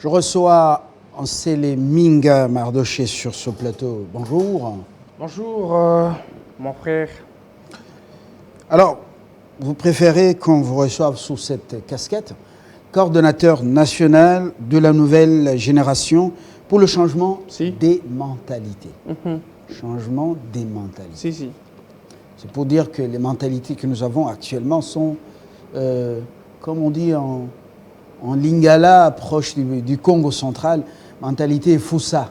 Je reçois Ansele Minga Mardoché sur ce plateau. Bonjour. Bonjour, mon frère. Alors, vous préférez qu'on vous reçoive sous cette casquette, coordonnateur national de la nouvelle génération pour le changement des mentalités. Changement des mentalités. Si. C'est pour dire que les mentalités que nous avons actuellement sont, comme on dit en lingala, proche du Congo central, mentalité Foussa.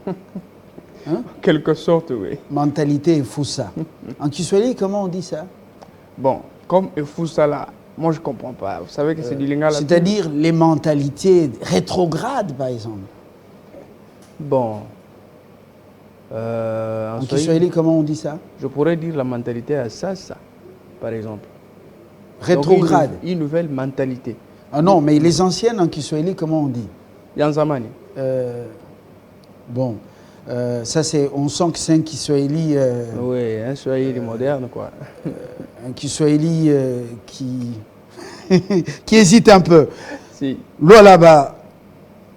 En quelque sorte, oui. Mentalité Foussa. En Kiswahili, comment on dit ça? Bon, comme Foussa là, moi je ne comprends pas. Vous savez que c'est du lingala. C'est-à-dire les mentalités rétrogrades, par exemple. Bon. En Kiswahili, comment on dit ça? Je pourrais dire la mentalité à ça, par exemple. Rétrograde. Donc, une nouvelle mentalité. Ah non, mais les anciennes en Kiswahili, comment on dit? Yanzamani. Bon, ça c'est, on sent que c'est un Kiswahili... oui, un Swahili moderne, quoi. Un Kiswahili qui hésite un peu. Si. Lualaba,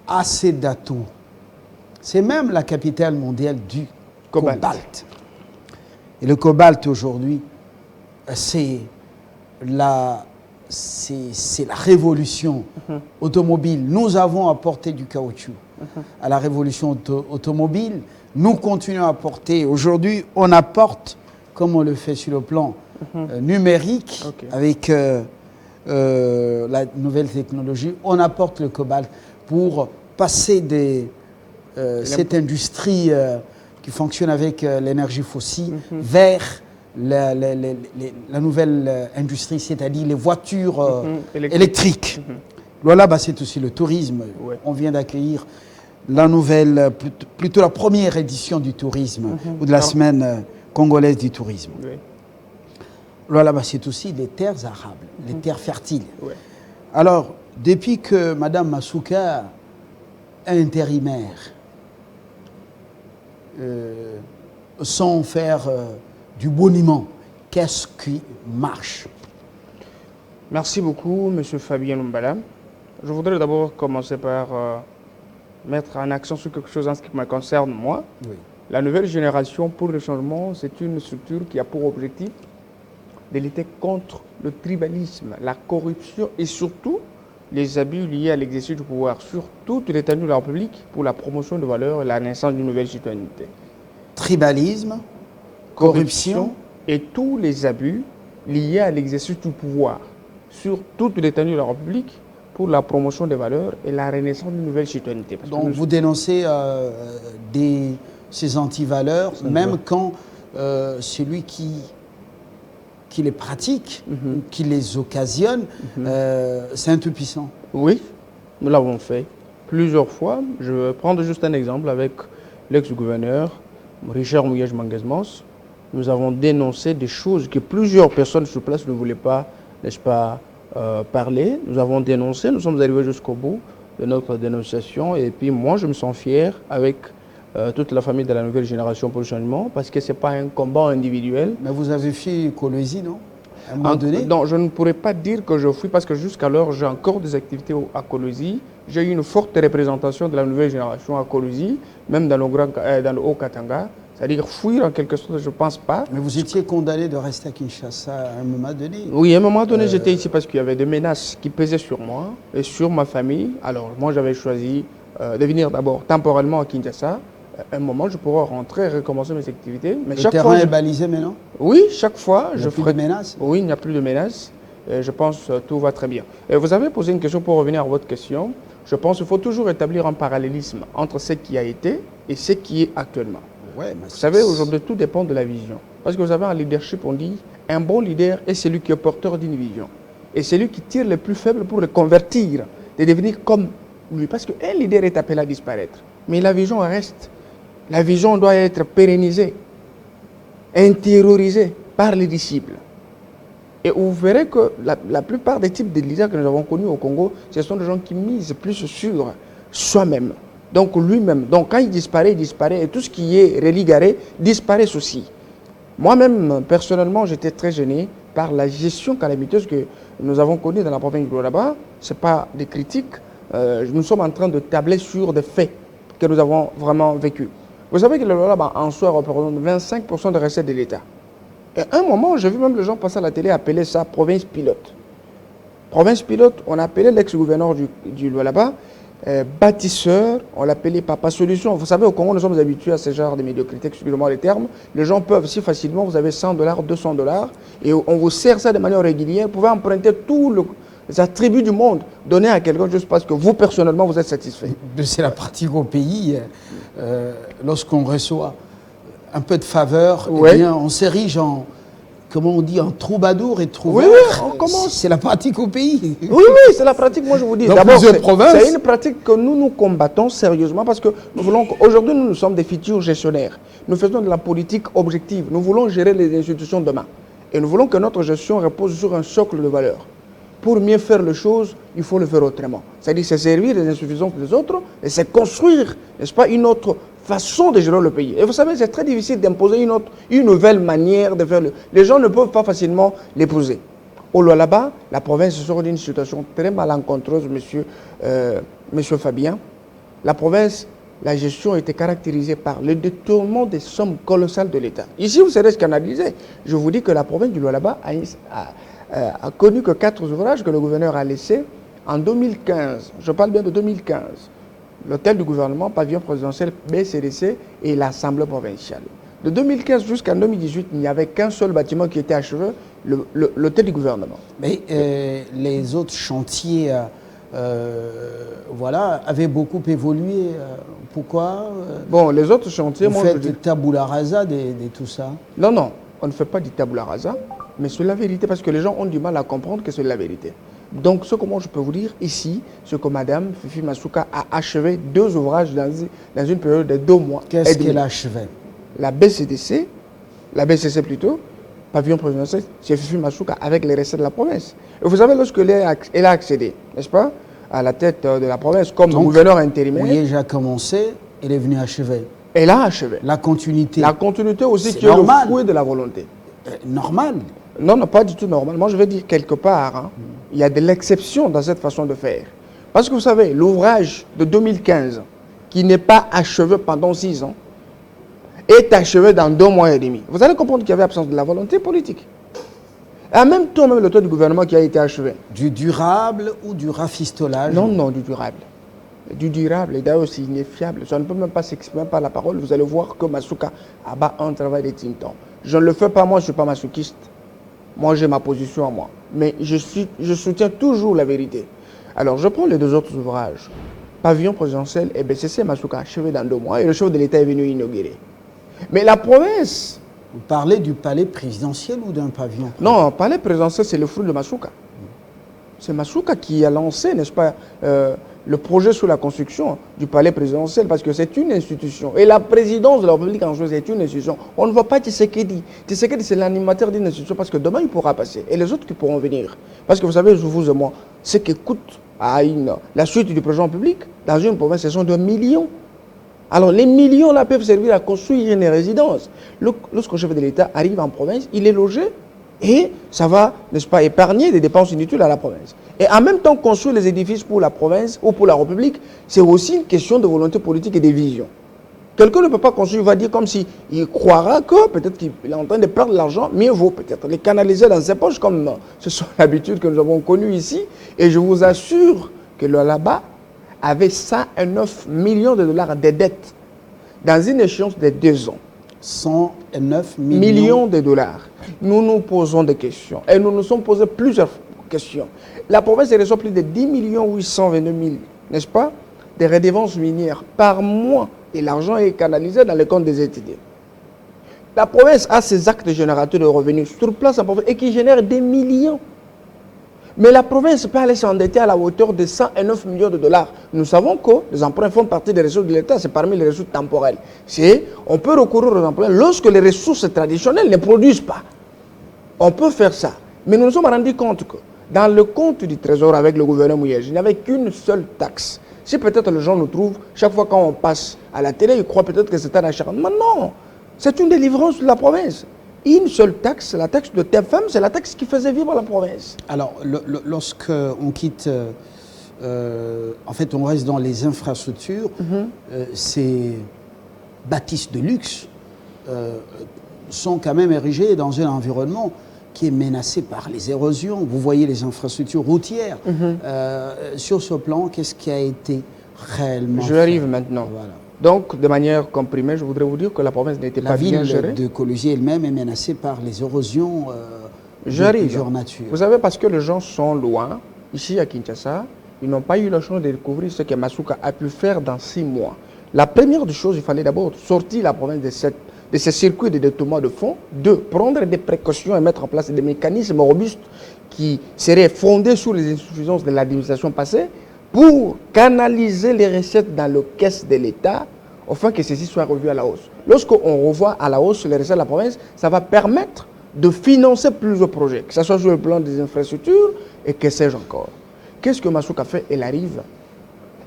assez d'atouts. C'est même la capitale mondiale du cobalt. Et le cobalt aujourd'hui, c'est la révolution automobile. Nous avons apporté du caoutchouc à la révolution automobile. Nous continuons à apporter. Aujourd'hui, on apporte, comme on le fait sur le plan numérique, avec la nouvelle technologie, on apporte le cobalt pour passer cette industrie qui fonctionne avec l'énergie fossile vers la nouvelle industrie, c'est-à-dire les voitures électriques. Voilà, c'est aussi le tourisme. Ouais. On vient d'accueillir la nouvelle, plutôt la première édition du tourisme, ou de la semaine congolaise du tourisme. Oui. Voilà, c'est aussi les terres arables, les terres fertiles. Ouais. Alors, depuis que Mme Masuka est intérimaire, sans faire du boniment, qu'est-ce qui marche? Merci beaucoup, M. Fabien Lumbala. Je voudrais d'abord commencer par mettre un accent sur quelque chose en ce qui me concerne, moi. Oui. La nouvelle génération pour le changement, c'est une structure qui a pour objectif de lutter contre le tribalisme, la corruption et surtout les abus liés à l'exercice du pouvoir sur toute l'étendue de la République pour la promotion de valeurs et la naissance d'une nouvelle citoyenneté. Tribalisme, corruption et tous les abus liés à l'exercice du pouvoir sur toute l'étendue de la République pour la promotion des valeurs et la renaissance d'une nouvelle citoyenneté. Donc vous dénoncez ces antivaleurs, même quand celui qui les pratique, qui les occasionne, c'est un tout-puissant. Oui, nous l'avons fait plusieurs fois. Je vais prendre juste un exemple avec l'ex-gouverneur Richard Mouyej Manguesmos. Nous avons dénoncé des choses que plusieurs personnes sur place ne voulaient pas, n'est-ce pas, parler. Nous avons dénoncé, nous sommes arrivés jusqu'au bout de notre dénonciation. Et puis moi, je me sens fier avec toute la famille de la nouvelle génération pour le changement, parce que ce n'est pas un combat individuel. Mais vous avez fui Kolwezi, non? À un moment donné? Non, je ne pourrais pas dire que je fuis, parce que jusqu'alors, j'ai encore des activités à Kolwezi. J'ai eu une forte représentation de la nouvelle génération à Kolwezi, même dans le Haut-Katanga. C'est-à-dire fuir en quelque sorte, je ne pense pas. Mais vous étiez condamné de rester à Kinshasa à un moment donné? Oui, à un moment donné, j'étais ici parce qu'il y avait des menaces qui pesaient sur moi et sur ma famille. Alors, moi, j'avais choisi de venir d'abord temporairement à Kinshasa. À un moment, je pourrais rentrer et recommencer mes activités. Mais le terrain est balisé maintenant? Oui, chaque fois. Il n'y a plus de menaces? Oui, il n'y a plus de menaces. Je pense que tout va très bien. Et vous avez posé une question pour revenir à votre question. Je pense qu'il faut toujours établir un parallélisme entre ce qui a été et ce qui est actuellement. Ouais, vous savez, aujourd'hui, tout dépend de la vision. Parce que vous avez un leadership, on dit, un bon leader est celui qui est porteur d'une vision. Et celui qui tire les plus faibles pour les convertir, de devenir comme lui. Parce qu'un leader est appelé à disparaître. Mais la vision reste. La vision doit être pérennisée, intériorisée par les disciples. Et vous verrez que la plupart des types de leaders que nous avons connus au Congo, ce sont des gens qui misent plus sur soi-même. Donc lui-même. Donc quand il disparaît, et tout ce qui est religaré disparaît aussi. Moi-même, personnellement, j'étais très gêné par la gestion calamiteuse que nous avons connue dans la province de Lualaba. Ce n'est pas des critiques, nous sommes en train de tabler sur des faits que nous avons vraiment vécus. Vous savez que le Lualaba en soi représente 25% des recettes de l'État. Et à un moment, j'ai vu même les gens passer à la télé appeler ça province pilote. Province pilote, on appelait l'ex-gouverneur du Lualaba bâtisseur, on l'appelait Papa Solution. Vous savez, au Congo, nous sommes habitués à ce genre de médiocrité, excusez-moi les termes. Les gens peuvent si facilement, vous avez $100, $200, et on vous sert ça de manière régulière. Vous pouvez emprunter tous les attributs du monde, donner à quelqu'un juste parce que vous, personnellement, vous êtes satisfait. C'est la pratique au pays. Lorsqu'on reçoit un peu de faveur, ouais. Eh bien, on s'érige en, comment on dit, en troubadour et trouveur. Oui, oui, on commence. C'est la pratique au pays. Oui, oui, c'est la pratique, moi je vous dis. D'abord, c'est une pratique que nous combattons sérieusement parce que nous voulons qu'aujourd'hui, nous sommes des futurs gestionnaires. Nous faisons de la politique objective. Nous voulons gérer les institutions demain. Et nous voulons que notre gestion repose sur un socle de valeurs. Pour mieux faire les choses, il faut le faire autrement. C'est-à-dire se servir des insuffisances des autres et se construire, n'est-ce pas, une autre façon de gérer le pays. Et vous savez, c'est très difficile d'imposer une nouvelle manière de faire. Les gens ne peuvent pas facilement l'épouser. Au Lualaba, la province sort d'une situation très malencontreuse, monsieur Fabien. La province, la gestion était caractérisée par le détournement des sommes colossales de l'État. Ici, vous serez scandalisé. Je vous dis que la province du Lualaba a connu que 4 ouvrages que le gouverneur a laissés en 2015. Je parle bien de 2015. L'hôtel du gouvernement, pavillon présidentiel, BCDC et l'Assemblée provinciale. De 2015 jusqu'en 2018, il n'y avait qu'un seul bâtiment qui était achevé, l'hôtel du gouvernement. Mais les autres chantiers voilà, avaient beaucoup évolué. Pourquoi Bon, les autres chantiers... Vous faites du tabula rasa de tout ça? Non, non, on ne fait pas du tabula rasa, mais c'est la vérité, parce que les gens ont du mal à comprendre que c'est la vérité. Donc, ce que moi je peux vous dire ici, c'est que Madame Fifi Masuka a achevé 2 ouvrages dans une période de 2 mois. Qu'est-ce qu'elle a achevé? La BCDC, la BCC plutôt, pavillon présidentiel, c'est Fifi Masuka avec les recettes de la province. Et vous savez, lorsqu'elle a accédé, n'est-ce pas, à la tête de la province comme gouverneur intérimaire. Oui, j'ai commencé, elle est venue achever. Elle a achevé. La continuité. La continuité aussi qui est le fruit de la volonté. Normal. Non, non, pas du tout normal. Moi, je vais dire quelque part, hein, il y a de l'exception dans cette façon de faire. Parce que vous savez, l'ouvrage de 2015, qui n'est pas achevé pendant 6 ans, est achevé dans 2 mois et demi. Vous allez comprendre qu'il y avait absence de la volonté politique. Et en même temps, même le taux du gouvernement qui a été achevé. Du durable ou du rafistolage? Non, non, du durable. Du durable, et d'ailleurs c'est ineffiable. Ça ne peut même pas s'exprimer par la parole. Vous allez voir que Masuka abat un travail de tintant. Je ne le fais pas, moi, je ne suis pas masochiste. Moi, j'ai ma position à moi. Mais je soutiens toujours la vérité. Alors, je prends les 2 autres ouvrages. Pavillon présidentiel et BCC, Masuka achevé dans 2 mois et le chef de l'État est venu inaugurer. Mais la province... Vous parlez du palais présidentiel ou d'un pavillon? Non, le palais présidentiel, c'est le fruit de Masuka. C'est Masuka qui a lancé, n'est-ce pas, le projet sur la construction du palais présidentiel parce que c'est une institution. Et la présidence de la République en chose est une institution. On ne voit pas Tshisekedi. Tshisekedi, c'est l'animateur d'une institution parce que demain, il pourra passer. Et les autres qui pourront venir. Parce que vous savez, vous et moi, ce qui coûte à la suite du projet public, dans une province, ce sont 2 millions. Alors, les millions là peuvent servir à construire une résidence. Lorsque le chef de l'État arrive en province, il est logé et ça va, n'est-ce pas, épargner des dépenses inutiles à la province. Et en même temps, construire les édifices pour la province ou pour la République, c'est aussi une question de volonté politique et de vision. Quelqu'un ne peut pas construire, il va dire comme s'il croira que peut-être qu'il est en train de perdre l'argent, mieux vaut peut-être les canaliser dans ses poches, comme ce sont l'habitude que nous avons connue ici. Et je vous assure que le là-bas avait 109 millions de dollars de dettes dans une échéance de 2 ans. 109 millions de dollars. Nous nous posons des questions. Et nous nous sommes posé plusieurs questions. La province reçoit plus de 10 822 000, n'est-ce pas, des redevances minières par mois. Et l'argent est canalisé dans les comptes des étudiants. La province a ses actes générateurs de revenus sur place en province et qui génèrent des millions. Mais la province peut aller s'endetter à la hauteur de 109 millions de dollars. Nous savons que les emprunts font partie des ressources de l'État, c'est parmi les ressources temporelles. On peut recourir aux emprunts lorsque les ressources traditionnelles ne produisent pas. On peut faire ça. Mais nous nous sommes rendus compte que dans le compte du Trésor avec le gouverneur Mouyej, il n'y avait qu'une seule taxe. Si peut-être les gens nous trouvent, chaque fois quand on passe à la télé, ils croient peut-être que c'est un acharnement. Non, c'est une délivrance de la province. Une seule taxe, la taxe de TFM, c'est la taxe qui faisait vivre la province. Alors, lorsqu'on quitte en fait, on reste dans les infrastructures. Ces bâtisses de luxe sont quand même érigées dans un environnement qui est menacé par les érosions. Vous voyez les infrastructures routières. Sur ce plan, qu'est-ce qui a été réellement Je arrive maintenant. Voilà. Donc, de manière comprimée, je voudrais vous dire que la province n'était pas bien gérée. La ville de Colosie elle-même est menacée par les érosions de plusieurs natures. Vous savez, parce que les gens sont loin, ici à Kinshasa, ils n'ont pas eu la chance de découvrir ce que Masuka a pu faire dans 6 mois. La première des choses, il fallait d'abord sortir la province de ces circuits de détournement de fonds. 2, prendre des précautions et mettre en place des mécanismes robustes qui seraient fondés sur les insuffisances de l'administration passée pour canaliser les recettes dans le caisse de l'État afin que ceci soit revu à la hausse. Lorsqu'on revoit à la hausse les recettes de la province, ça va permettre de financer plusieurs projets, que ce soit sur le plan des infrastructures et que sais-je encore. Qu'est-ce que Masuka fait? Elle arrive.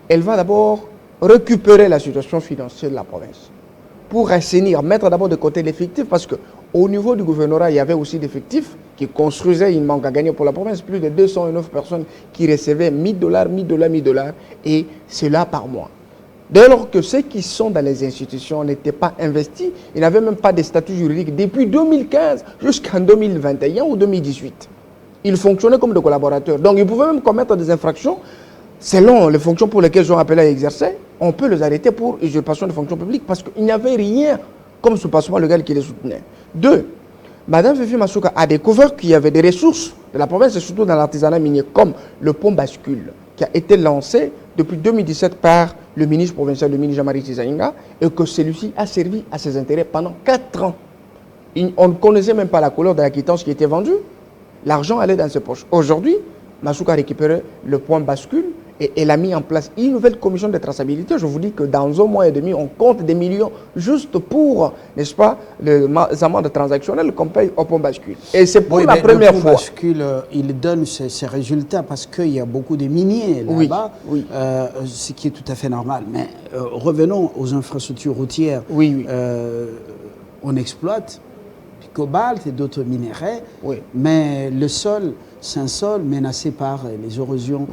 Elle va d'abord récupérer la situation financière de la province pour assainir, mettre d'abord de côté l'effectif, parce qu'au niveau du gouvernorat, il y avait aussi d'effectifs qui construisaient une manque à gagner pour la province, plus de 209 personnes qui recevaient $1000, et cela par mois. Dès lors que ceux qui sont dans les institutions n'étaient pas investis, ils n'avaient même pas de statut juridique depuis 2015 jusqu'en 2021 ou 2018. Ils fonctionnaient comme des collaborateurs. Donc ils pouvaient même commettre des infractions selon les fonctions pour lesquelles ils ont appelé à exercer. On peut les arrêter pour usurpation de fonctions publiques parce qu'il n'y avait rien comme ce passeport légal qui les soutenait. 2. Madame Fifi Masuka a découvert qu'il y avait des ressources de la province et surtout dans l'artisanat minier comme le pont bascule qui a été lancé depuis 2017 par le ministre provincial, le ministre Jean-Marie Tizaïnga, et que celui-ci a servi à ses intérêts pendant 4 ans. On ne connaissait même pas la couleur de la quittance qui était vendue. L'argent allait dans ses poches. Aujourd'hui, Masuka a récupéré le point bascule et elle a mis en place une nouvelle commission de traçabilité. Je vous dis que dans 1 mois et demi, on compte des millions juste pour, n'est-ce pas, les amendes transactionnelles qu'on paye au point bascule. Et c'est pour la première fois. Le point bascule, il donne ses résultats parce qu'il y a beaucoup de miniers là-bas, ce qui est tout à fait normal. Mais revenons aux infrastructures routières. On exploite du cobalt et d'autres minerais, mais le sol, c'est un sol menacé par les érosions.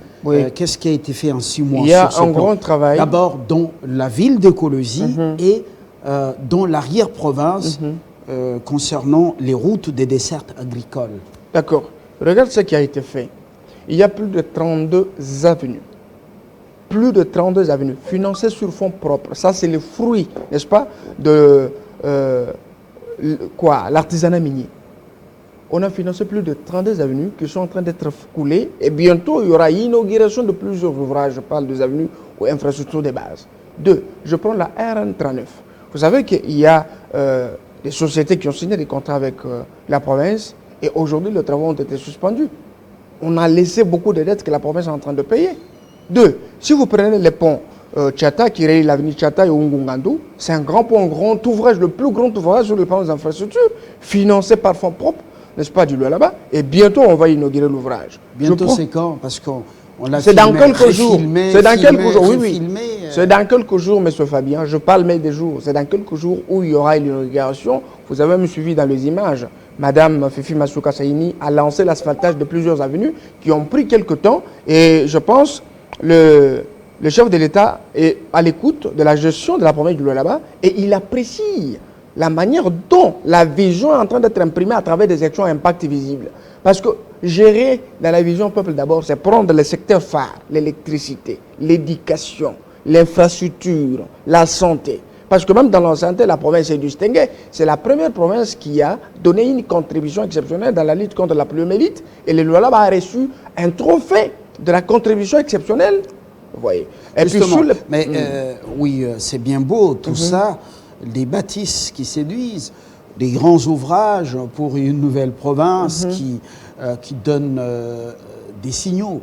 Qu'est-ce qui a été fait en 6 mois? Il y a un grand travail. D'abord dans la ville de Colosie et dans l'arrière-province concernant les routes des dessertes agricoles. D'accord. Regarde ce qui a été fait. Il y a plus de 32 avenues. Plus de 32 avenues financées sur fonds propres. Ça, c'est le fruit, n'est-ce pas, de l'artisanat minier. On a financé plus de 32 avenues qui sont en train d'être coulées et bientôt il y aura l'inauguration de plusieurs ouvrages. Je parle des avenues ou infrastructures de base. 2. Je prends la RN39. Vous savez qu'il y a des sociétés qui ont signé des contrats avec la province et aujourd'hui les travaux ont été suspendus. On a laissé beaucoup de dettes que la province est en train de payer. 2. Si vous prenez les ponts Tchata qui relie l'avenue Tchata et Ungungandu, c'est un grand pont, un grand ouvrage, le plus grand ouvrage sur le plan des infrastructures, financé par fonds propres, n'est-ce pas, du lieu là-bas. Et bientôt, on va inaugurer l'ouvrage. Bientôt, c'est quand? Parce qu'on l'a c'est dans quelques jours. C'est dans quelques jours, oui. C'est dans quelques jours, M. Fabien. Je parle même des jours. C'est dans quelques jours où il y aura l'inauguration. Vous avez même suivi dans les images. Madame Fifi Masuka Saini a lancé l'asphaltage de plusieurs avenues qui ont pris quelques temps. Et je pense le chef de l'État est à l'écoute de la gestion de la province du Lualaba et il apprécie la manière dont la vision est en train d'être imprimée à travers des actions à impact visible. Parce que gérer dans la vision peuple d'abord, c'est prendre les secteurs phares, l'électricité, l'éducation, l'infrastructure, la santé. Parce que même dans la santé, la province est distinguée. C'est la première province qui a donné une contribution exceptionnelle dans la lutte contre la poliomyélite et le Lualaba a reçu un trophée de la contribution exceptionnelle. Vous voyez. Et puis oui, c'est bien beau tout ça, des bâtisses qui séduisent, des grands ouvrages pour une nouvelle province qui donne des signaux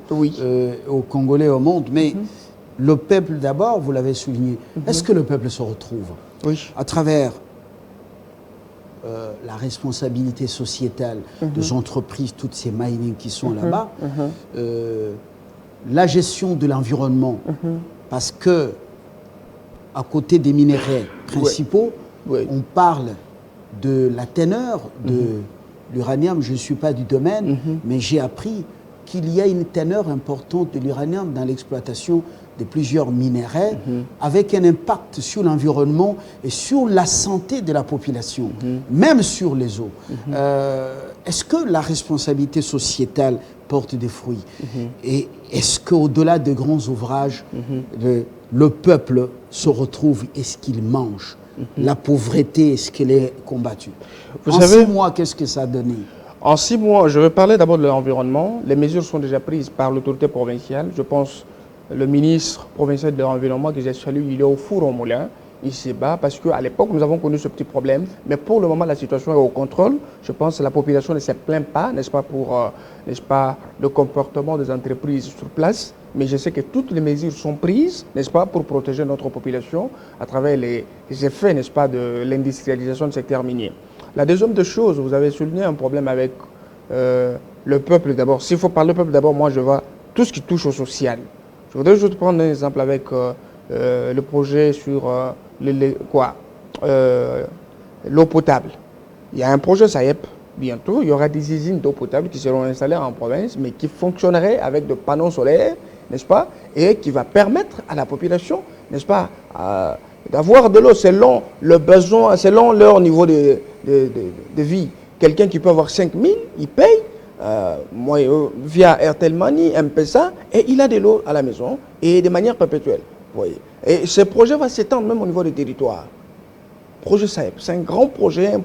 aux Congolais, au monde. Mais le peuple d'abord, vous l'avez souligné, est-ce que le peuple se retrouve à travers la responsabilité sociétale des entreprises, toutes ces mining qui sont là-bas, la gestion de l'environnement, parce que à côté des minéraux principaux, on parle de la teneur de l'uranium. Je ne suis pas du domaine, mais j'ai appris qu'il y a une teneur importante de l'uranium dans l'exploitation de plusieurs minéraux, avec un impact sur l'environnement et sur la santé de la population, même sur les eaux. Est-ce que la responsabilité sociétale porte des fruits? Et est-ce qu'au-delà de grands ouvrages, le peuple se retrouve, est-ce qu'il mange? La pauvreté, est-ce qu'elle est combattue? En 6 mois, qu'est-ce que ça a donné? En 6 mois, je vais parler d'abord de l'environnement. Les mesures sont déjà prises par l'autorité provinciale. Je pense le ministre provincial de l'environnement que j'ai salué, il est au four au moulin. Il se bat parce qu'à l'époque, nous avons connu ce petit problème. Mais pour le moment, la situation est au contrôle. Je pense que la population ne se plaint pas, n'est-ce pas, pour le comportement des entreprises sur place. Mais je sais que toutes les mesures sont prises, n'est-ce pas, pour protéger notre population à travers les effets, n'est-ce pas, de l'industrialisation du secteur minier. La deuxième des choses, vous avez souligné un problème avec le peuple d'abord. S'il faut parler du peuple d'abord, moi je vois tout ce qui touche au social. Je voudrais juste prendre un exemple avec le projet sur l'eau potable. Il y a un projet SAEP, bientôt, il y aura des usines d'eau potable qui seront installées en province, mais qui fonctionneraient avec des panneaux solaires, n'est-ce pas, et qui va permettre à la population, n'est-ce pas, d'avoir de l'eau selon le besoin, selon leur niveau de vie. Quelqu'un qui peut avoir 5 000, il paye via Airtel Money, M-Pesa, et il a de l'eau à la maison, et de manière perpétuelle. Voyez. Et ce projet va s'étendre même au niveau des territoires. Projet SAEP, c'est un grand projet,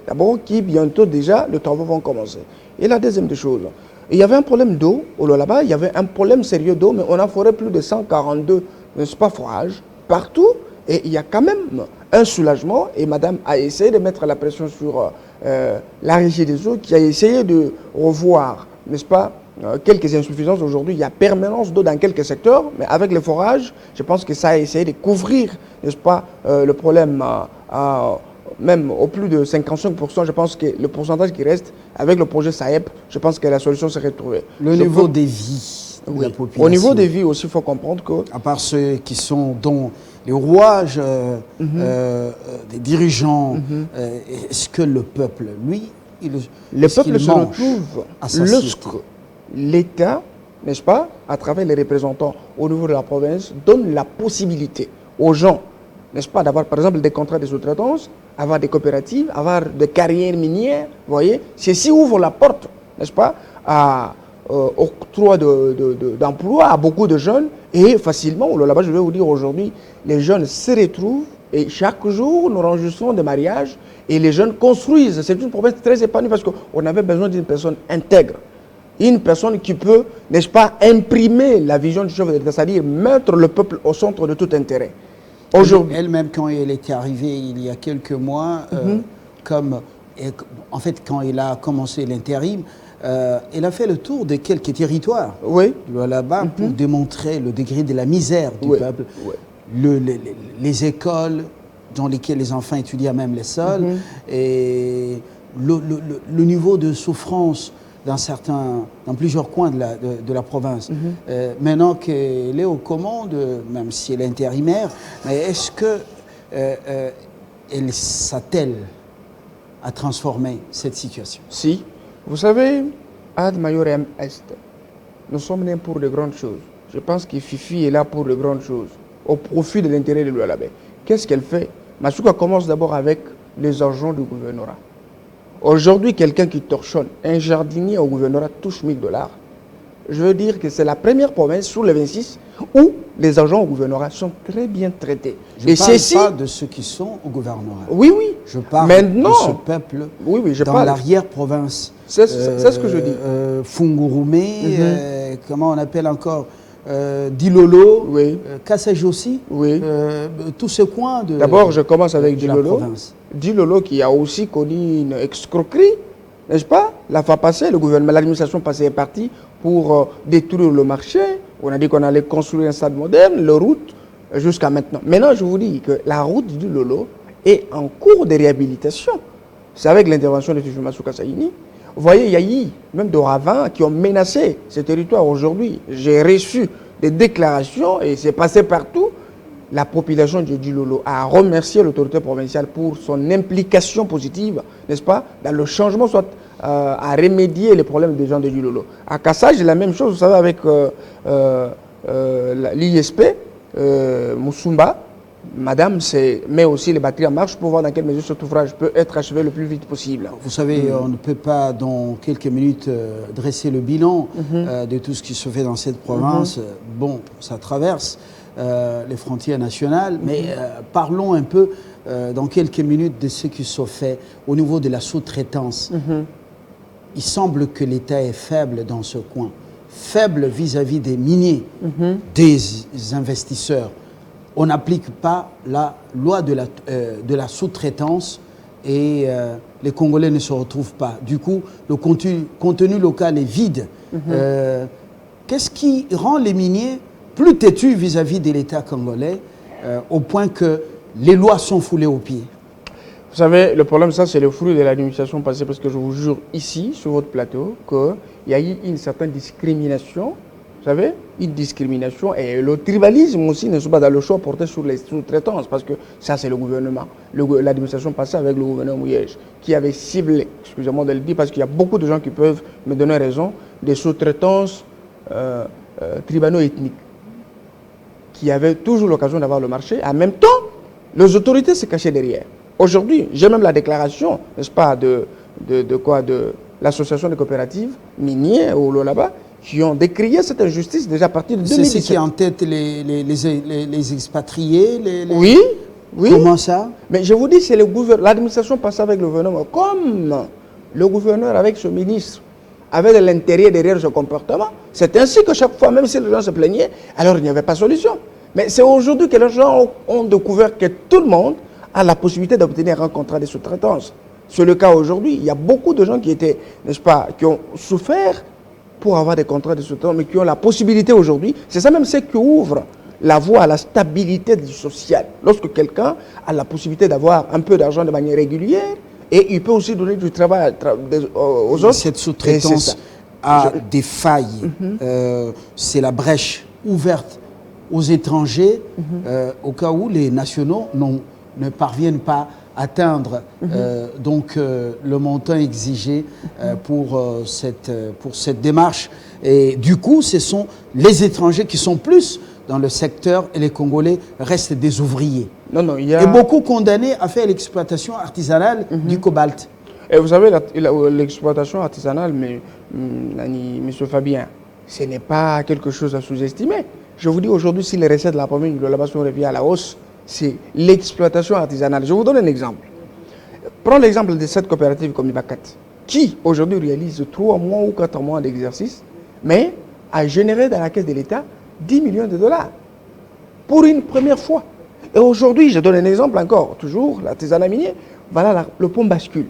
d'abord qui bientôt déjà, les travaux vont commencer. Et la deuxième des choses, il y avait un problème d'eau, là-bas, il y avait un problème sérieux d'eau, mais on a foré plus de 142, n'est-ce pas, forages, partout, et il y a quand même un soulagement, et madame a essayé de mettre la pression sur la régie des eaux, qui a essayé de revoir, n'est-ce pas, quelques insuffisances. Aujourd'hui, il y a permanence d'eau dans quelques secteurs, mais avec les forages, je pense que ça a essayé de couvrir, n'est-ce pas, le problème même au plus de 55%. Je pense que le pourcentage qui reste avec le projet SAEP, je pense que la solution serait trouvée. Le niveau des vies de la population. Au niveau des vies aussi, il faut comprendre que... À part ceux qui sont dans les rouages des dirigeants, est-ce que le peuple, lui, le peuple se retrouve lorsque l'État, n'est-ce pas, à travers les représentants au niveau de la province, donne la possibilité aux gens, n'est-ce pas, d'avoir par exemple des contrats de sous-traitance, avoir des coopératives, avoir des carrières minières, vous voyez. Ceci ouvre la porte, n'est-ce pas, à octroi d'emploi à beaucoup de jeunes et facilement, là-bas je vais vous dire aujourd'hui, les jeunes se retrouvent et chaque jour nous enregistrons des mariages et les jeunes construisent. C'est une province très épanouie parce qu'on avait besoin d'une personne intègre. Une personne qui peut, n'est-ce pas, imprimer la vision du chef de l'État, c'est-à-dire mettre le peuple au centre de tout intérêt. Elle-même, quand elle était arrivée il y a quelques mois, en fait, quand elle a commencé l'intérim, elle a fait le tour de quelques territoires là-bas pour démontrer le degré de la misère du peuple, les écoles dans lesquelles les enfants étudiaient même les sols, et le niveau de souffrance dans plusieurs coins de la province. Maintenant qu'elle est aux commandes, même si elle est intérimaire, mais est-ce que elle s'attelle à transformer cette situation? Si. Vous savez, Ad Majorem Est, nous sommes nés pour de grandes choses. Je pense que Fifi est là pour de grandes choses, au profit de l'intérêt de l'Oualabé. Qu'est-ce qu'elle fait? Masuka commence d'abord avec les argents du gouvernorat. Aujourd'hui, quelqu'un qui torchonne, un jardinier au gouvernorat touche 1 000 $. Je veux dire que c'est la première province sur les 26 où les agents au gouvernorat sont très bien traités. Je ne parle pas de ceux qui sont au gouvernorat. Oui, oui. Je parle maintenant, de ce peuple dans l'arrière-province. C'est ce que je dis. Fungurume, comment on appelle encore Dilolo, Kassajossi, tous ces coins de D'abord, je commence avec Dilolo. Dilolo qui a aussi connu une escroquerie, n'est-ce pas? La fois passée, le gouvernement, l'administration passée est partie pour détruire le marché. On a dit qu'on allait construire un stade moderne, la route, jusqu'à maintenant. Maintenant, je vous dis que la route du Lolo est en cours de réhabilitation. C'est avec l'intervention de Tujumasu Kasaini. Vous voyez, il y a eu même des ravins qui ont menacé ce territoire aujourd'hui. J'ai reçu des déclarations et c'est passé partout. la population de Djilolo a remercié l'autorité provinciale pour son implication positive, n'est-ce pas, dans le changement, soit à remédier les problèmes des gens de Djilolo. À Kassaj, la même chose, vous savez, avec l'ISP, Moussumba, madame, met aussi les batteries en marche pour voir dans quelle mesure cet ouvrage peut être achevé le plus vite possible. Vous savez, on ne peut pas dans quelques minutes dresser le bilan de tout ce qui se fait dans cette province. Bon, ça traverse les frontières nationales, mais parlons un peu dans quelques minutes de ce qui se fait au niveau de la sous-traitance. Il semble que l'État est faible dans ce coin, faible vis-à-vis des miniers, des investisseurs. On n'applique pas la loi de la sous-traitance et les Congolais ne se retrouvent pas. Du coup, le contenu local est vide. Qu'est-ce qui rend les miniers plus têtus vis-à-vis de l'État congolais au point que les lois sont foulées aux pieds? Vous savez, le problème, ça, c'est le fruit de l'administration passée, parce que je vous jure ici, sur votre plateau, qu'il y a eu une certaine discrimination. Vous savez, une discrimination et le tribalisme aussi ne sont pas dans le choix porté sur les sous-traitances, parce que ça, c'est le gouvernement, l'administration passée avec le gouverneur Mouyej, qui avait ciblé, excusez-moi de le dire, parce qu'il y a beaucoup de gens qui peuvent me donner raison, des sous-traitances tribano-ethniques, qui avaient toujours l'occasion d'avoir le marché. En même temps, les autorités se cachaient derrière. Aujourd'hui, j'ai même la déclaration, n'est-ce pas, de l'association des coopératives minières au Lolaba, qui ont décrié cette injustice déjà à partir de 2017. C'est ce qui est en tête les expatriés Oui, oui. Comment ça? Mais je vous dis, c'est l'administration passée avec le gouvernement. Comme le gouverneur avec ce ministre avait de l'intérêt derrière ce comportement, c'est ainsi que chaque fois, même si les gens se plaignaient, alors il n'y avait pas de solution. Mais c'est aujourd'hui que les gens ont découvert que tout le monde a la possibilité d'obtenir un contrat de sous-traitance. C'est le cas aujourd'hui. Il y a beaucoup de gens qui étaient, n'est-ce pas, qui ont souffert pour avoir des contrats de sous-traitance, mais qui ont la possibilité aujourd'hui. C'est ça même ce qui ouvre la voie à la stabilité du social. Lorsque quelqu'un a la possibilité d'avoir un peu d'argent de manière régulière, et il peut aussi donner du travail aux autres. Cette sous-traitance a des failles. C'est la brèche ouverte aux étrangers, au cas où les nationaux ne parviennent pas à atteindre le montant exigé pour cette démarche. Et du coup, ce sont les étrangers qui sont plus dans le secteur et les Congolais restent des ouvriers. Non, Et beaucoup condamnés à faire l'exploitation artisanale du cobalt. Et vous savez, l'exploitation artisanale, monsieur Fabien, ce n'est pas quelque chose à sous-estimer. Je vous dis aujourd'hui, si les recettes de la province de là-bas sont revues à la hausse, c'est l'exploitation artisanale. Je vous donne un exemple. Prenons l'exemple de cette coopérative comme Ibakat, qui aujourd'hui réalise 3 mois ou 4 mois d'exercice, mais a généré dans la caisse de l'État 10 millions de dollars pour une première fois. Et aujourd'hui, je donne un exemple encore, toujours l'artisanat minier, voilà le pont bascule,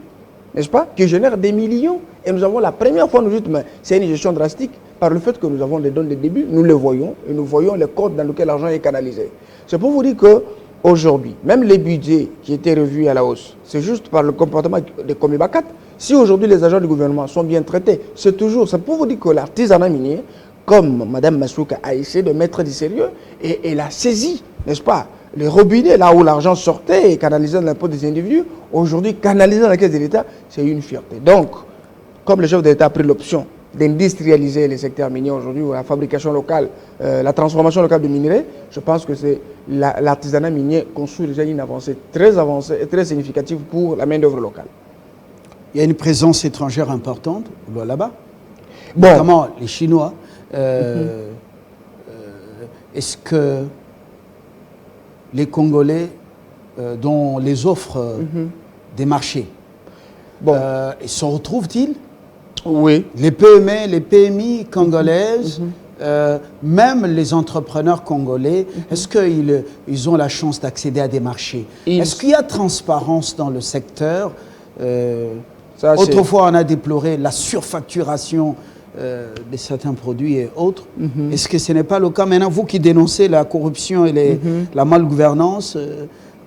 n'est-ce pas, qui génère des millions. Et nous avons la première fois, nous dites, mais c'est une gestion drastique, par le fait que nous avons les dons de début, nous les voyons, et nous voyons les codes dans lesquels l'argent est canalisé. C'est pour vous dire qu'aujourd'hui, même les budgets qui étaient revus à la hausse, c'est juste par le comportement de Komibakat. Si aujourd'hui les agents du gouvernement sont bien traités, c'est pour vous dire que l'artisanat minier, comme Mme Massouka a essayé de mettre du sérieux, et elle a saisi, n'est-ce pas, les robinets, là où l'argent sortait et canalisé dans l'impôt des individus, aujourd'hui canalisé dans la caisse de l'État, c'est une fierté. Donc, comme le chef de l'État a pris l'option d'industrialiser les secteurs miniers aujourd'hui, la fabrication locale, la transformation locale de minerais, je pense que c'est l'artisanat minier construit déjà une avancée et très significative pour la main-d'œuvre locale. Il y a une présence étrangère importante là-bas, notamment les Chinois. Est-ce que les Congolais dont les offres des marchés se retrouvent-ils? Oui. Les PME, les PMI congolaises, même les entrepreneurs congolais, est-ce qu'ils ont la chance d'accéder à des marchés? Est-ce qu'il y a transparence dans le secteur? Autrefois, on a déploré la surfacturation de certains produits et autres. Est-ce que ce n'est pas le cas? Maintenant, vous qui dénoncez la corruption et la malgouvernance,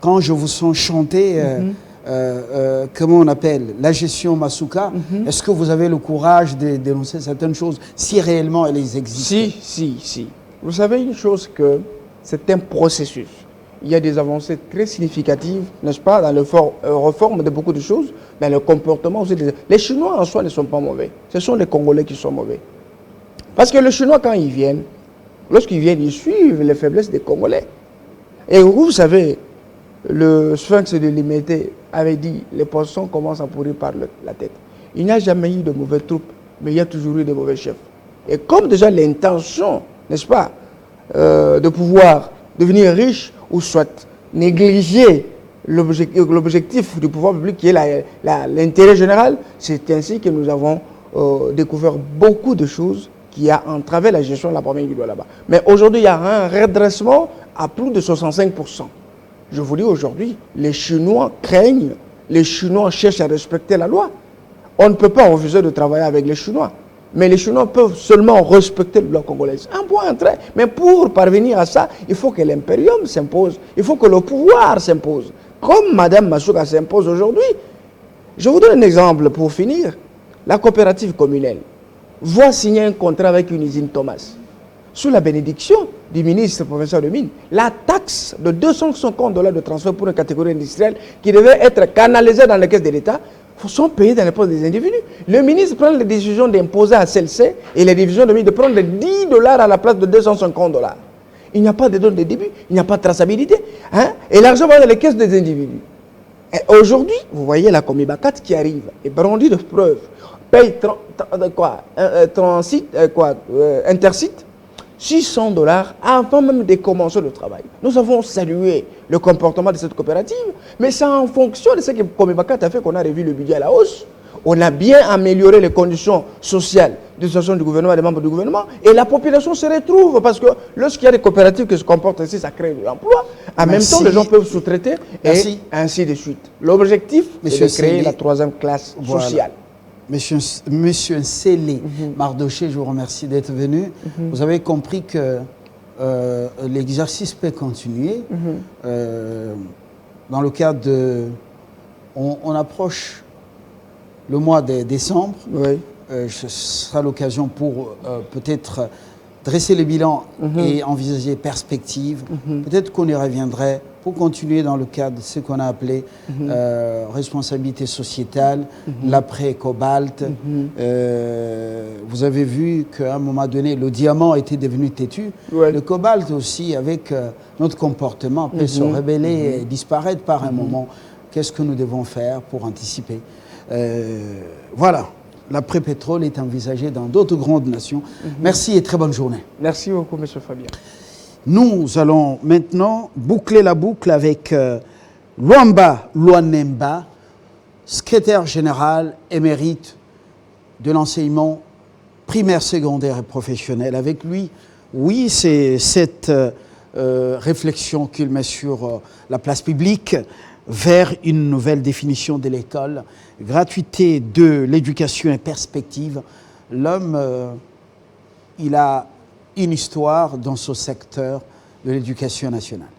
quand je vous sens chanter, comment on appelle, la gestion Massouka, est-ce que vous avez le courage de dénoncer certaines choses si réellement elles existent? Si. Vous savez une chose, que c'est un processus. il y a des avancées très significatives, n'est-ce pas, dans le réforme de beaucoup de choses, mais le comportement aussi. Les Chinois en soi ne sont pas mauvais. Ce sont les Congolais qui sont mauvais. Parce que les Chinois, quand ils viennent, lorsqu'ils viennent, ils suivent les faiblesses des Congolais. Et vous savez, le sphinx de Limité avait dit les poissons commencent à pourrir par la tête. Il n'y a jamais eu de mauvaises troupes, mais il y a toujours eu de mauvais chefs. Et comme déjà l'intention, n'est-ce pas, de pouvoir devenir riche ou soit négliger l'objectif du pouvoir public qui est l'intérêt général, c'est ainsi que nous avons découvert beaucoup de choses qui a entravé la gestion de la première guilde là-bas. Mais aujourd'hui, il y a un redressement à plus de 65%. Je vous dis aujourd'hui, les Chinois craignent, les Chinois cherchent à respecter la loi. On ne peut pas refuser de travailler avec les Chinois. Mais les Chinois peuvent seulement respecter le bloc congolais. Un point très. Mais pour parvenir à ça, il faut que l'impérium s'impose. Il faut que le pouvoir s'impose. Comme Mme Masuka s'impose aujourd'hui. Je vous donne un exemple pour finir. La coopérative communale va signer un contrat avec une usine Thomas. Sous la bénédiction du ministre professeur de Mines, la taxe de $250 de transfert pour une catégorie industrielle qui devait être canalisée dans les caisses de l'État sont payés dans les postes des individus. Le ministre prend la décision d'imposer à celle-ci et les divisions de Mines de prendre $10 à la place de $250. Il n'y a pas de donne de début, il n'y a pas de traçabilité. Hein? Et l'argent va dans les caisses des individus. Aujourd'hui, vous voyez la Comibacat qui arrive et brandit de preuves, paye Intercite, $600 avant même de commencer le travail. Nous avons salué le comportement de cette coopérative, mais c'est en fonction de ce que Comibacat a fait qu'on a revu le budget à la hausse. On a bien amélioré les conditions sociales de situation du gouvernement et des membres du gouvernement, et la population se retrouve, parce que lorsqu'il y a des coopératives qui se comportent ainsi, ça crée de l'emploi. En même temps, les gens peuvent sous-traiter, et ainsi de suite. L'objectif, c'est de créer la troisième classe sociale. Monsieur Nsele Mardoché, je vous remercie d'être venu. Vous avez compris que l'exercice peut continuer. Dans le cadre de... On approche le mois de décembre. Oui. Ce sera l'occasion pour peut-être dresser le bilan et envisager perspectives. Peut-être qu'on y reviendrait pour continuer dans le cadre de ce qu'on a appelé responsabilité sociétale, l'après-cobalt. Vous avez vu qu'à un moment donné, le diamant était devenu têtu. Ouais. Le cobalt aussi, avec notre comportement, peut se révéler et disparaître par un moment. Qu'est-ce que nous devons faire pour anticiper? Voilà. L'après-pétrole est envisagé dans d'autres grandes nations. Merci et très bonne journée. Merci beaucoup, M. Fabien. Nous allons maintenant boucler la boucle avec Luamba Luanemba, secrétaire général émérite de l'enseignement primaire, secondaire et professionnel. Avec lui, oui, c'est cette réflexion qu'il met sur la place publique vers une nouvelle définition de l'école, gratuité de l'éducation et perspective. L'homme, il a une histoire dans ce secteur de l'éducation nationale.